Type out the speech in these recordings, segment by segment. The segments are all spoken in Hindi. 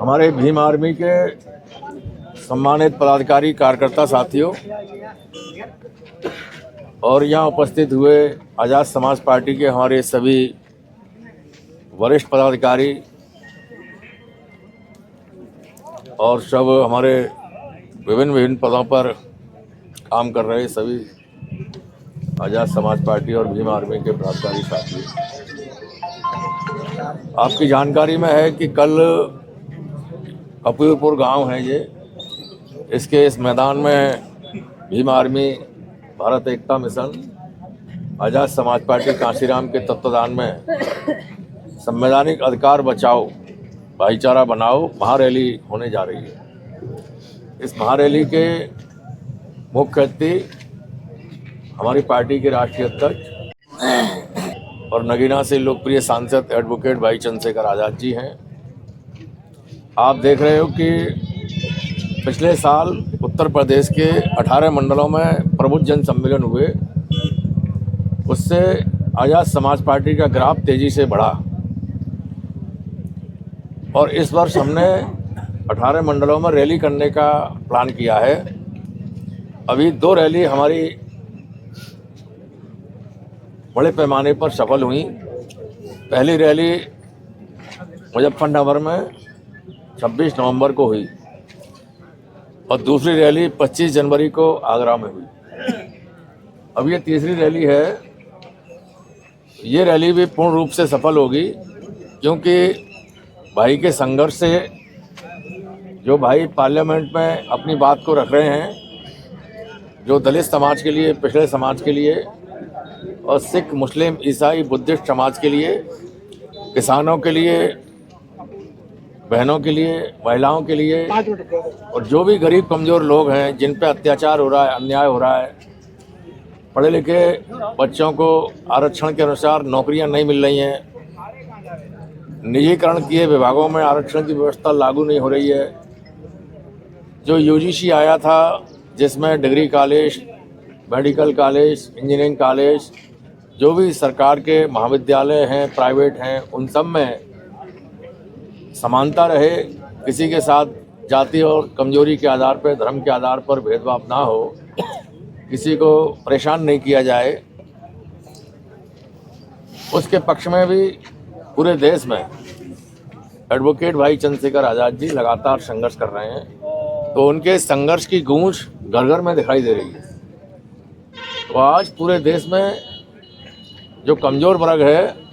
हमारे भीम आर्मी के सम्मानित पदाधिकारी कार्यकर्ता साथियों और यहाँ उपस्थित हुए आज़ाद समाज पार्टी के हमारे सभी वरिष्ठ पदाधिकारी और सब हमारे विभिन्न पदों पर काम कर रहे सभी आज़ाद समाज पार्टी और भीम आर्मी के पदाधिकारी साथियों, आपकी जानकारी में है कि कल कपूरपुर गांव है इसके इस मैदान में भीम आर्मी, भारत एकता मिशन, आज़ाद समाज पार्टी कांशीराम के तत्वाधान में संवैधानिक अधिकार बचाओ भाईचारा बनाओ महारैली होने जा रही है। इस महारैली के मुख्य अतिथि हमारी पार्टी के राष्ट्रीय अध्यक्ष और नगीना से लोकप्रिय सांसद एडवोकेट भाई चंद्रशेखर आज़ाद जी हैं। आप देख रहे हो कि पिछले साल उत्तर प्रदेश के 18 मंडलों में प्रबुद्ध जन सम्मेलन हुए, उससे आज़ाद समाज पार्टी का ग्राफ तेजी से बढ़ा और इस वर्ष हमने 18 मंडलों में रैली करने का प्लान किया है। अभी 2 रैली हमारी बड़े पैमाने पर सफल हुई। पहली रैली मुजफ्फरनगर में 26 नवंबर को हुई और दूसरी रैली 25 जनवरी को आगरा में हुई। अब ये तीसरी रैली है। ये रैली भी पूर्ण रूप से सफल होगी क्योंकि भाई के संघर्ष से जो भाई पार्लियामेंट में अपनी बात को रख रहे हैं, जो दलित समाज के लिए, पिछड़े समाज के लिए और सिख, मुस्लिम, ईसाई, बुद्धिस्ट समाज के लिए, किसानों के लिए, बहनों के लिए, महिलाओं के लिए और जो भी गरीब कमज़ोर लोग हैं जिन पे अत्याचार हो रहा है, अन्याय हो रहा है, पढ़े लिखे बच्चों को आरक्षण के अनुसार नौकरियां नहीं मिल रही हैं, निजीकरण किए विभागों में आरक्षण की व्यवस्था लागू नहीं हो रही है, जो यूजीसी आया था जिसमें degree college, medical college, engineering college, जो भी सरकार के महाविद्यालय हैं, प्राइवेट हैं, उन सब में समानता रहे, किसी के साथ जाति और कमजोरी के आधार पर, धर्म के आधार पर भेदभाव ना हो, किसी को परेशान नहीं किया जाए, उसके पक्ष में भी पूरे देश में एडवोकेट भाई चंद्रशेखर आज़ाद जी लगातार संघर्ष कर रहे हैं। तो उनके संघर्ष की गूंज घर घर में दिखाई दे रही है। तो आज पूरे देश में जो कमज़ोर वर्ग है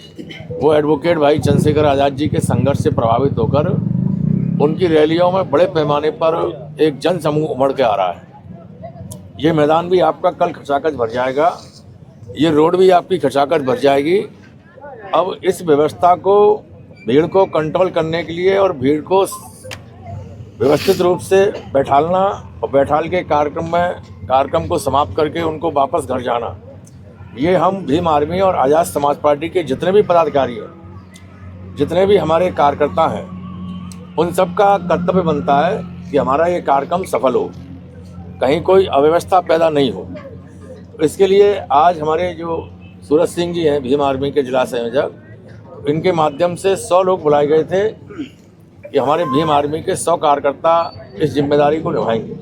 वो एडवोकेट भाई चंद्रशेखर आज़ाद जी के संघर्ष से प्रभावित होकर उनकी रैलियों में बड़े पैमाने पर एक जन समूह उमड़ के आ रहा है। ये मैदान भी आपका कल खचाखच भर जाएगा, ये रोड भी आपकी खचाखच भर जाएगी। अब इस व्यवस्था को, भीड़ को कंट्रोल करने के लिए और भीड़ को व्यवस्थित रूप से बैठालना और बैठाल के कार्यक्रम को समाप्त करके उनको वापस घर जाना, ये हम भीम आर्मी और आज़ाद समाज पार्टी के जितने भी पदाधिकारी हैं, जितने भी हमारे कार्यकर्ता हैं, उन सब का कर्तव्य बनता है कि हमारा ये कार्यक्रम सफल हो, कहीं कोई अव्यवस्था पैदा नहीं हो। इसके लिए आज हमारे जो सूरज सिंह जी हैं, भीम आर्मी के जिला संयोजक, इनके माध्यम से 100 लोग बुलाए गए थे कि हमारे भीम आर्मी के 100 कार्यकर्ता इस जिम्मेदारी को निभाएंगे।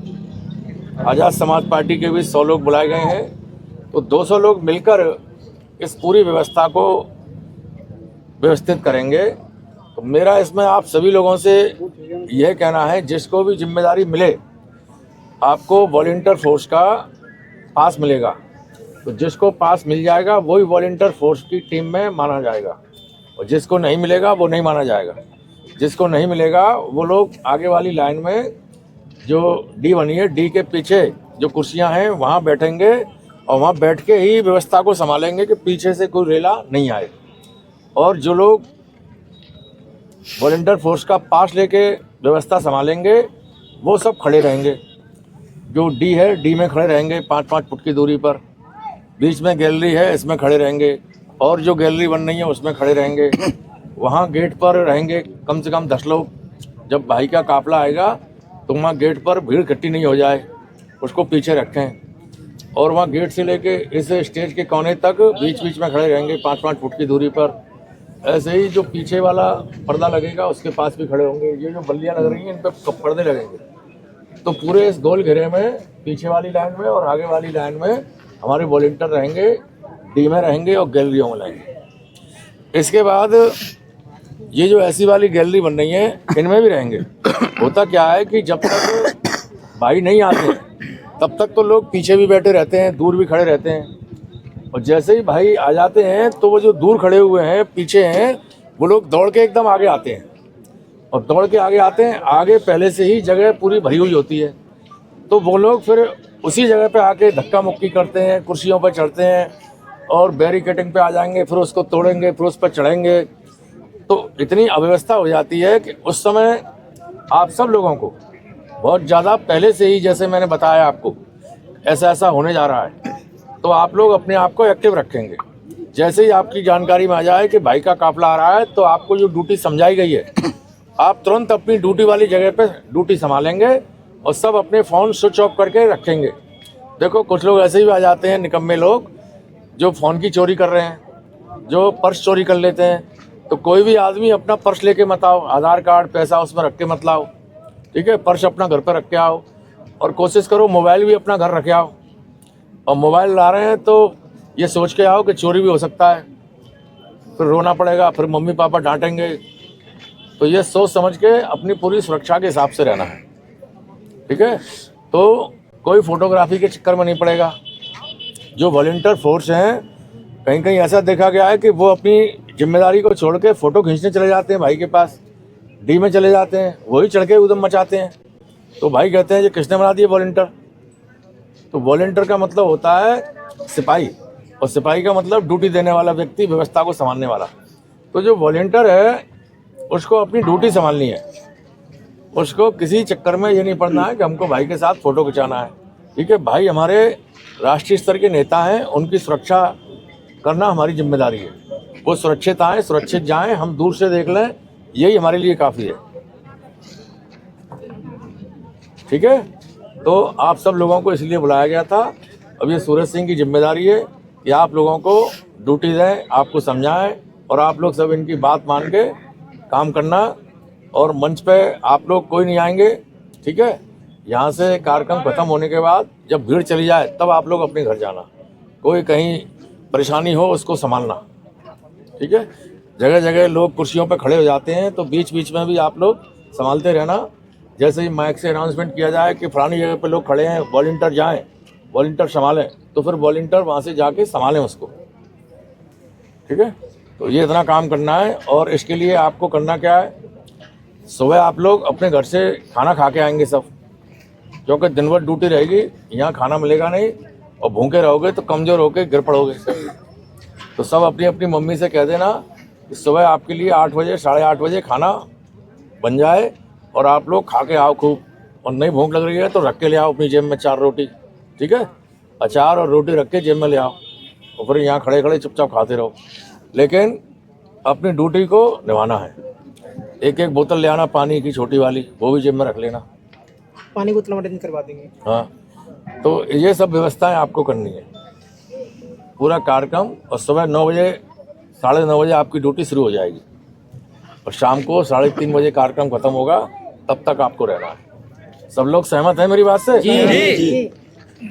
आज़ाद समाज पार्टी के भी 100 लोग बुलाए गए हैं। तो 200 लोग मिलकर इस पूरी व्यवस्था को व्यवस्थित करेंगे। तो मेरा इसमें आप सभी लोगों से यह कहना है, जिसको भी जिम्मेदारी मिले, आपको वॉलंटियर फोर्स का पास मिलेगा। तो जिसको पास मिल जाएगा वही वॉलंटियर फोर्स की टीम में माना जाएगा और जिसको नहीं मिलेगा वो नहीं माना जाएगा। जिसको नहीं मिलेगा वो लोग आगे वाली लाइन में जो डी बनी है, डी के पीछे जो कुर्सियां हैं वहाँ बैठेंगे और वहाँ बैठ के ही व्यवस्था को संभालेंगे कि पीछे से कोई रेला नहीं आए। और जो लोग वॉलंटियर फोर्स का पास लेके व्यवस्था संभालेंगे वो सब खड़े रहेंगे। जो डी है, डी में खड़े रहेंगे 5-5 फुट की दूरी पर। बीच में गैलरी है, इसमें खड़े रहेंगे और जो गैलरी बन रही है उसमें खड़े रहेंगे। वहाँ गेट पर रहेंगे कम से कम 10 लोग। जब भाई का काफिला आएगा तो वहाँ गेट पर भीड़ इकट्ठी नहीं हो जाए, उसको पीछे रखें। और वहाँ गेट से लेके इस स्टेज के कोने तक बीच बीच में खड़े रहेंगे 5-5 फुट की दूरी पर। ऐसे ही जो पीछे वाला पर्दा लगेगा उसके पास भी खड़े होंगे। ये जो बल्लियां लग रही हैं इन पर पर्दे लगेंगे, तो पूरे इस गोल घेरे में पीछे वाली लाइन में और आगे वाली लाइन में हमारे वॉलंटियर रहेंगे, डी में रहेंगे और गैलरियों में रहेंगे। इसके बाद ये जो ऐसी वाली गैलरी बन रही है इनमें भी रहेंगे। होता क्या है कि जब तक भाई नहीं आते हैं तब तक तो लोग पीछे भी बैठे रहते हैं, दूर भी खड़े रहते हैं, और जैसे ही भाई आ जाते हैं तो वो जो दूर खड़े हुए हैं पीछे हैं वो लोग दौड़ के एकदम आगे आते हैं, और दौड़ के आगे आते हैं। आगे पहले से ही जगह पूरी भरी हुई होती है, तो वो लोग फिर उसी जगह पे आके धक्का मुक्की करते हैं, कुर्सियों पर चढ़ते हैं और बैरिकेडिंग पे आ जाएंगे, फिर उसको तोड़ेंगे, फिर उस पर चढ़ेंगे। तो इतनी अव्यवस्था हो जाती है कि उस समय आप सब लोगों को बहुत ज़्यादा पहले से ही, जैसे मैंने बताया आपको, ऐसा होने जा रहा है, तो आप लोग अपने आप को एक्टिव रखेंगे। जैसे ही आपकी जानकारी में आ जाए कि भाई का काफिला आ रहा है तो आपको जो ड्यूटी समझाई गई है आप तुरंत अपनी ड्यूटी वाली जगह पे ड्यूटी संभालेंगे और सब अपने फ़ोन स्विच ऑफ करके रखेंगे। देखो कुछ लोग ऐसे ही आ जाते हैं निकम्मे लोग जो फ़ोन की चोरी कर रहे हैं, जो पर्स चोरी कर लेते हैं। तो कोई भी आदमी अपना पर्स लेके मत आओ, आधार कार्ड पैसा उसमें रख के मत लाओ, ठीक है। पर्स अपना घर पर रख के आओ और कोशिश करो मोबाइल भी अपना घर रखे आओ। और मोबाइल ला रहे हैं तो ये सोच के आओ कि चोरी भी हो सकता है, फिर रोना पड़ेगा, फिर मम्मी पापा डांटेंगे। तो ये सोच समझ के अपनी पूरी सुरक्षा के हिसाब से रहना है, ठीक है। तो कोई फोटोग्राफी के चक्कर में नहीं पड़ेगा। जो वॉलंटियर फोर्स हैं कहीं कहीं ऐसा देखा गया है कि वो अपनी जिम्मेदारी को छोड़ के फ़ोटो खींचने चले जाते हैं भाई के पास, डी में चले जाते हैं, वही चढ़ के उधम मचाते हैं। तो भाई कहते हैं ये किसने बना दिए वॉलंटियर। तो वॉलंटियर का मतलब होता है सिपाही, और सिपाही का मतलब ड्यूटी देने वाला व्यक्ति, व्यवस्था को संभालने वाला। तो जो वॉलंटियर है उसको अपनी ड्यूटी संभालनी है, उसको किसी चक्कर में ये नहीं पड़ना है कि हमको भाई के साथ फ़ोटो खिंचाना है, ठीक है। भाई हमारे राष्ट्रीय स्तर के नेता हैं, उनकी सुरक्षा करना हमारी जिम्मेदारी है। वो सुरक्षित आएँ, सुरक्षित जाएँ, हम दूर से देख लें, यही हमारे लिए काफ़ी है, ठीक है। तो आप सब लोगों को इसलिए बुलाया गया था। अब ये सूरज सिंह की जिम्मेदारी है कि आप लोगों को ड्यूटी दें, आपको समझाएं, और आप लोग सब इनकी बात मान के काम करना। और मंच पे आप लोग कोई नहीं आएंगे, ठीक है। यहाँ से कार्यक्रम खत्म होने के बाद जब भीड़ चली जाए तब आप लोग अपने घर जाना। कोई कहीं परेशानी हो उसको संभालना, ठीक है। जगह जगह लोग कुर्सियों पर खड़े हो जाते हैं, तो बीच बीच में भी आप लोग संभालते रहना। जैसे ही माइक से अनाउंसमेंट किया जाए कि फलानी जगह पे लोग खड़े हैं, वॉलंटियर जाएं, वॉलंटियर संभालें, तो फिर वॉलंटियर वहाँ से जाके संभालें उसको, ठीक है। तो ये इतना काम करना है। और इसके लिए आपको करना क्या है, सुबह आप लोग अपने घर से खाना खा के आएंगे सब, क्योंकि दिन भर ड्यूटी रहेगी, यहाँ खाना मिलेगा नहीं, और भूखे रहोगे तो कमज़ोर होकर गिर पड़ोगे। तो सब अपनी अपनी मम्मी से कह देना कि सुबह आपके लिए 8 बजे 8:30 बजे खाना बन जाए और आप लोग खा के आओ खूब। और नहीं भूख लग रही है तो रख के ले आओ अपनी जेब में 4 रोटी, ठीक है। अचार और रोटी रख के जेब में ले आओ, और फिर यहाँ खड़े खड़े चुपचाप खाते रहो, लेकिन अपनी ड्यूटी को निभाना है। एक एक बोतल ले आना पानी की छोटी वाली, वो भी जेब में रख लेना, पानी बोतल अटेंड करवा देंगे। हाँ, तो ये सब व्यवस्थाएं आपको करनी है पूरा कार्यक्रम। और सुबह 9 बजे 9:30 बजे आपकी ड्यूटी शुरू हो जाएगी, और शाम को 3:30 बजे कार्यक्रम खत्म होगा, तब तक आपको रहना है। सब लोग सहमत हैं मेरी बात से? जी।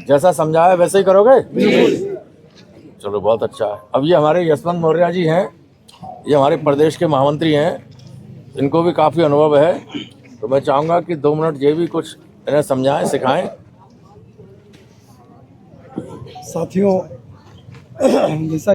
जैसा समझाया वैसे ही करोगे? चलो बहुत अच्छा है। अब ये हमारे यशवंत मौर्य जी हैं, ये हमारे प्रदेश के महामंत्री हैं, इनको भी काफ़ी अनुभव है। तो मैं चाहूँगा कि 2 मिनट ये भी कुछ इन्हें समझाएं, सिखाएं। साथियों, जैसा